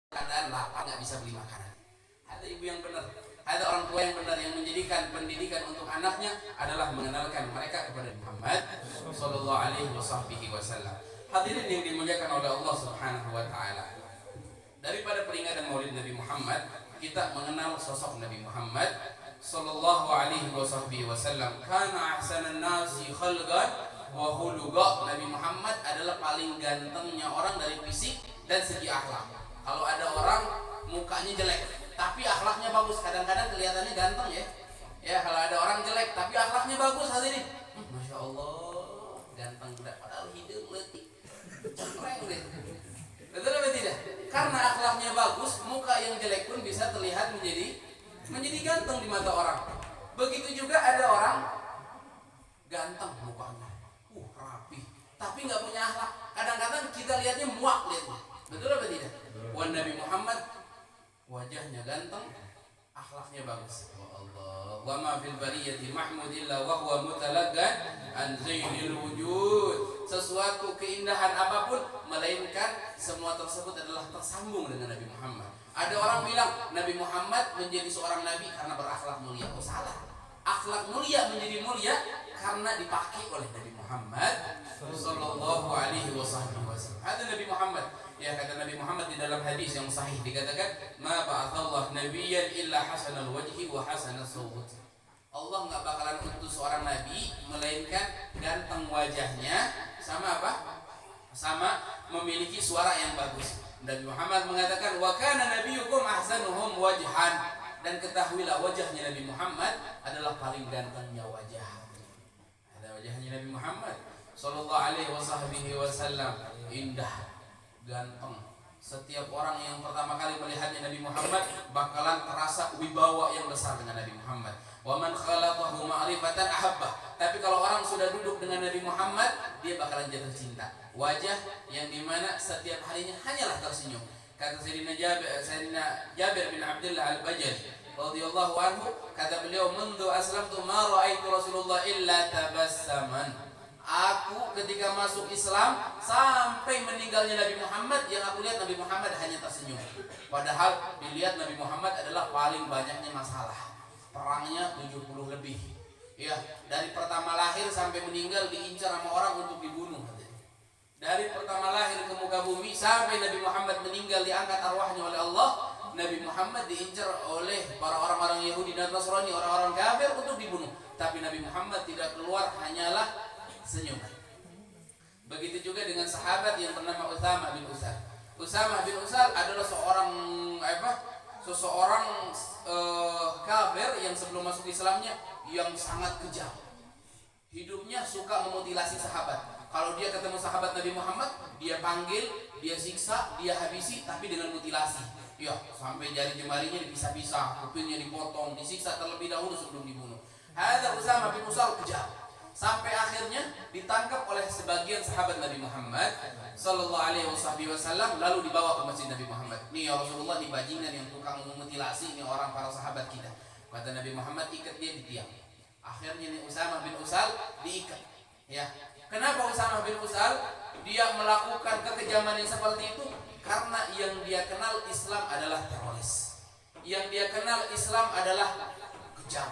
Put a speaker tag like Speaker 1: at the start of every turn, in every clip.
Speaker 1: keadaan lapar nggak bisa beli makanan. Ada ibu yang benar, ada orang tua yang benar yang menjadikan pendidikan untuk anaknya adalah mengenalkan mereka kepada Muhammad Sallallahu Alaihi Wasallam. Hadirin yang dimuliakan oleh Allah Subhanahu Wa Taala. Daripada peringatan Maulid Nabi Muhammad, kita mengenal sosok Nabi Muhammad Sallallahu Alaihi Wasallam. Kana ahsanan nasi khalqan wa khuluqa. Nabi Muhammad adalah paling gantengnya orang dari fisik dan segi akhlak. Kalau ada orang mukanya jelek tapi akhlaknya bagus, kadang-kadang kelihatannya ganteng ya. Ya, kalau ada orang jelek tapi akhlaknya bagus, hadirin, Masya Allah, ganteng tidak, padahal hidup letih, cempreng deh. Betul atau tidak? Karena akhlaknya bagus, muka yang jelek pun bisa terlihat menjadi ganteng di mata orang. Begitu juga ada orang ganteng mukanya, rapi, tapi nggak punya akhlak. Kadang-kadang kita lihatnya muak lihatnya. Betul atau tidak? Wan Nabi Muhammad wajahnya ganteng, akhlaknya bagus. Allah, wa ma fil bariyati mahmud illa wa huwa mutalaggan an zainil wujud. Sesuatu keindahan apapun melainkan semua tersebut adalah tersambung dengan Nabi Muhammad. Ada orang bilang Nabi Muhammad menjadi seorang nabi karena berakhlak mulia. Oh, salah. Akhlak mulia menjadi mulia karena dipakai oleh Nabi Muhammad sallallahu alaihi wasallam. Ada Nabi Muhammad, ya, kata Nabi Muhammad di dalam hadis yang sahih dikatakan, ma ba'athallahu nabiyyan illa hasanal wajhi wa hasanal sawt. Allah nggak bakalan utus seorang nabi melainkan ganteng wajahnya sama apa? Sama memiliki suara yang bagus. Nabi Muhammad mengatakan, wa kana nabiyyukum ahsanuhum wajhan. Dan ketahuilah wajahnya Nabi Muhammad adalah paling gantengnya wajah. Ada wajahnya Nabi Muhammad sallallahu alaihi wasallam, indah, ganteng. Setiap orang yang pertama kali melihatnya Nabi Muhammad bakalan terasa wibawa yang besar dengan Nabi Muhammad. Wa man khalaqahu ma'rifatan ahabbah. Tapi kalau orang sudah duduk dengan Nabi Muhammad, dia bakalan jatuh cinta. Wajah yang dimana setiap harinya hanyalah tersenyum. Kata Sayyidina Jabir bin Abdullah Al-Bajali radhiyallahu anhu, kata beliau, "Mundu aslamtu ma ra'aitu Rasulullah illa tabassaman." Aku ketika masuk Islam sampai meninggalnya Nabi Muhammad, yang aku lihat Nabi Muhammad hanya tersenyum. Padahal dilihat Nabi Muhammad adalah paling banyaknya masalah. Perangnya 70 lebih. Ya, dari pertama lahir sampai meninggal diincar sama orang untuk dibunuh. Dari pertama lahir ke muka bumi sampai Nabi Muhammad meninggal diangkat arwahnya oleh Allah, Nabi Muhammad diincar oleh para orang-orang Yahudi dan Nasrani, orang-orang kafir untuk dibunuh. Tapi Nabi Muhammad tidak keluar, hanyalah senyuman. Begitu juga dengan sahabat yang bernama Utsama bin Utsal. Utsama bin Utsal adalah seseorang kafir yang sebelum masuk Islamnya yang sangat kejam. Hidupnya suka memutilasi sahabat. Kalau dia ketemu sahabat Nabi Muhammad, dia panggil, dia siksa, dia habisi, tapi dengan mutilasi. Ya, sampai jari jemarinya dipisah-pisah, kupingnya dipotong, disiksa terlebih dahulu sebelum dibunuh. Hadza Utsama bin Utsal kejam. Sampai akhirnya ditangkap oleh sebagian sahabat Nabi Muhammad sallallahu alaihi wasallam, lalu dibawa ke masjid Nabi Muhammad. Nih ya Rasulullah, nih bajingan yang tukang memutilasi, ini orang para sahabat kita. Kata Nabi Muhammad, ikat dia di tiang. Akhirnya nih Utsama bin Utsal diikat. Ya. Kenapa Utsama bin Utsal dia melakukan kekejaman yang seperti itu? Karena yang dia kenal Islam adalah teroris. Yang dia kenal Islam adalah kejam.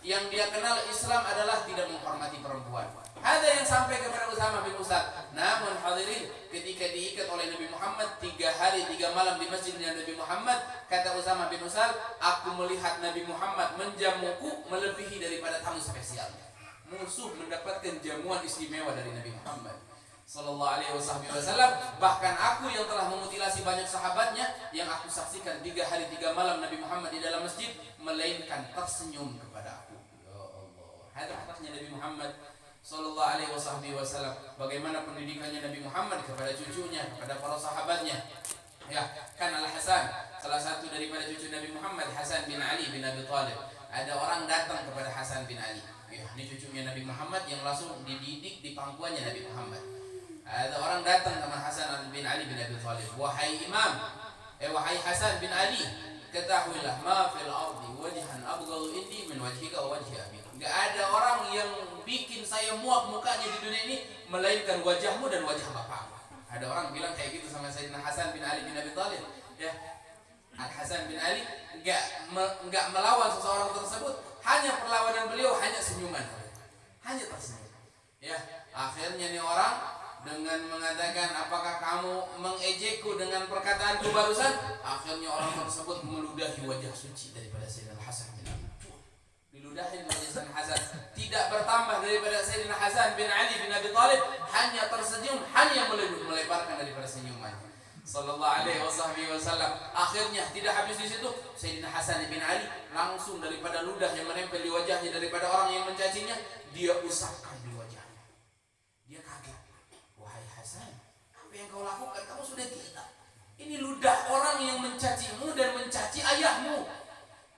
Speaker 1: Yang dia kenal Islam adalah tidak menghormati perempuan. Ada yang sampai kepada Utsama bin Utsal. Namun hadirin, ketika diikat oleh Nabi Muhammad 3 hari 3 malam di masjidnya Nabi Muhammad, kata Utsama bin Utsal, aku melihat Nabi Muhammad menjamuku melebihi daripada tamu spesialnya. Musuh mendapatkan jamuan istimewa dari Nabi Muhammad sallallahu alaihi wasallam. Bahkan aku yang telah memutilasi banyak sahabatnya, yang aku saksikan 3 hari 3 malam Nabi Muhammad di dalam masjid, melainkan tersenyum kepada aku. Ya Allah, hadapnya Nabi Muhammad sallallahu alaihi wasallam. Bagaimana pendidikannya Nabi Muhammad kepada cucunya, kepada para sahabatnya. Ya, kan Al-Hasan, salah satu daripada cucu Nabi Muhammad, Hasan bin Ali bin Abi Thalib. Ada orang datang kepada Hasan bin Ali. Ya, ini cucunya Nabi Muhammad yang langsung dididik di pangkuannya Nabi Muhammad. Ada orang datang sama Hasan bin Ali bin Abi Thalib. Wahai Imam, wahai Hasan bin Ali, ketahuilah, ma fil ardi wajhan abghadu indi min wajhika wa wajhi abi. Enggak ada orang yang bikin saya muak mukanya di dunia ini melainkan wajahmu dan wajah bapakmu. Ada orang bilang kayak gitu sama Sayyidina Hasan bin Ali bin Abi Thalib. Ya, Al Hasan bin Ali enggak melawan seseorang tersebut, hanya perlawanan beliau hanya senyuman, hanya tersenyum. Ya, akhirnya nih orang dengan mengatakan, apakah kamu mengejekku dengan perkataanku barusan? Akhirnya orang tersebut meludahi wajah suci daripada Sayyidina Hasan bin Ali. Diludahi wajah Sayyidina Hasan, tidak bertambah daripada Sayyidina Hasan bin Ali bin Abi Thalib, hanya tersenyum, hanya melebarkan daripada senyuman. Sallallahu alaihi wasallam. Akhirnya tidak habis di situ, Sayyidina Hasan bin Ali langsung daripada ludah yang menempel di wajahnya daripada orang yang mencacinya, dia usapkan di wajahnya. Dia kaget. Wahai Hasan, apa yang kau lakukan? Kamu sudah gila. Ini ludah orang yang mencacimu dan mencaci ayahmu.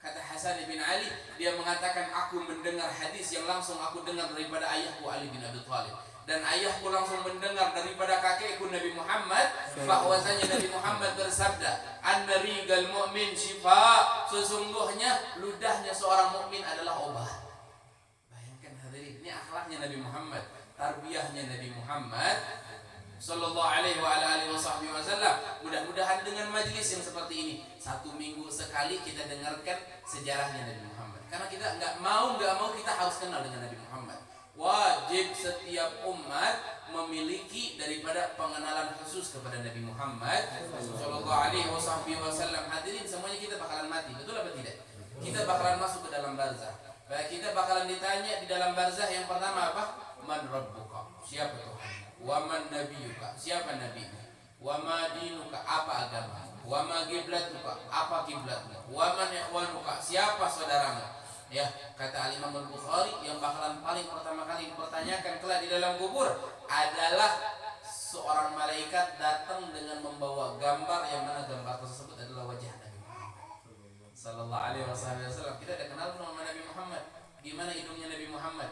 Speaker 1: Kata Hasan bin Ali, dia mengatakan, aku mendengar hadis yang langsung aku dengar daripada ayahku Ali bin Abi Thalib. Dan ayahku langsung mendengar daripada kakekku Nabi Muhammad, bahwasanya Nabi Muhammad bersabda, an-narigal mu'min syifa, sesungguhnya ludahnya seorang mukmin adalah obat. Bayangkan hadirin, ini akhlaknya Nabi Muhammad, tarbiyahnya Nabi Muhammad sallallahu alaihi wasallam. Mudah-mudahan dengan majlis yang seperti ini, 1 minggu sekali kita dengarkan sejarahnya Nabi Muhammad. Karena kita nggak mau kita harus kenal dengan Nabi Muhammad. Wajib setiap umat memiliki daripada pengenalan khusus kepada Nabi Muhammad sallallahu alaihi wasallam. Hadirin semuanya, kita bakalan mati, betul apa tidak? Kita bakalan masuk ke dalam barzah. Kita bakalan ditanya di dalam barzah, yang pertama apa? Man rabbuka, siapa Tuhan? Wa man nabiyuka, siapa nabimu? Wa ma dinuka, apa agama? Wa ma qiblatuka, apa kiblatmu? Wa man ikhwanuka, siapa saudaramu? Ya, kata Al-Imam Al-Bukhari, yang bakalan paling pertama kali dipertanyakan kelak di dalam kubur adalah seorang malaikat datang dengan membawa gambar, yang mana gambar tersebut adalah wajah Nabi Muhammad sallallahu alaihi wasallam. Kita ada kenal nama Nabi Muhammad? Gimana hidungnya Nabi Muhammad?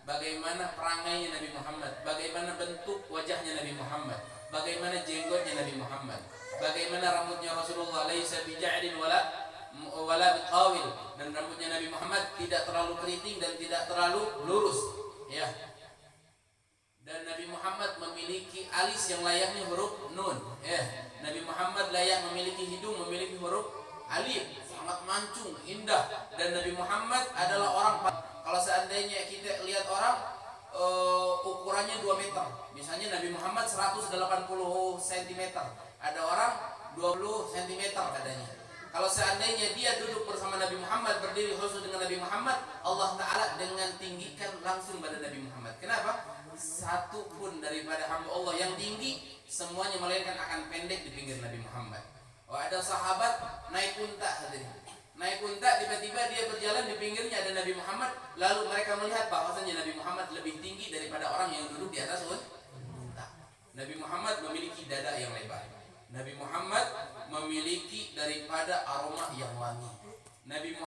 Speaker 1: Bagaimana perangainya Nabi Muhammad? Bagaimana bentuk wajahnya Nabi Muhammad? Bagaimana jenggotnya Nabi Muhammad? Bagaimana rambutnya Rasulullah, laisa bija'din wala biqawil, dan rambutnya Nabi Muhammad tidak terlalu keriting dan tidak terlalu lurus, ya. Dan Nabi Muhammad memiliki alis yang layaknya huruf nun, ya. Nabi Muhammad layak memiliki hidung, memiliki huruf alif, sangat mancung, indah. Dan Nabi Muhammad adalah orang, kalau seandainya kita lihat orang ukurannya 2 meter, misalnya Nabi Muhammad 180 cm, ada orang 20 cm katanya. Kalau seandainya dia duduk bersama Nabi Muhammad, berdiri khusus dengan Nabi Muhammad, Allah Ta'ala dengan tinggikan langsung pada Nabi Muhammad. Kenapa? Satu pun daripada hamba Allah yang tinggi, semuanya melainkan akan pendek di pinggir Nabi Muhammad. Ada sahabat naik unta, hadirin. Naik unta, tiba-tiba dia berjalan, di pinggirnya ada Nabi Muhammad. Lalu mereka melihat bahwasanya Nabi Muhammad lebih tinggi daripada orang yang duduk di atas unta. Nabi Muhammad memiliki dada yang lebar. Nabi Muhammad memiliki daripada aroma yang wangi. Nabi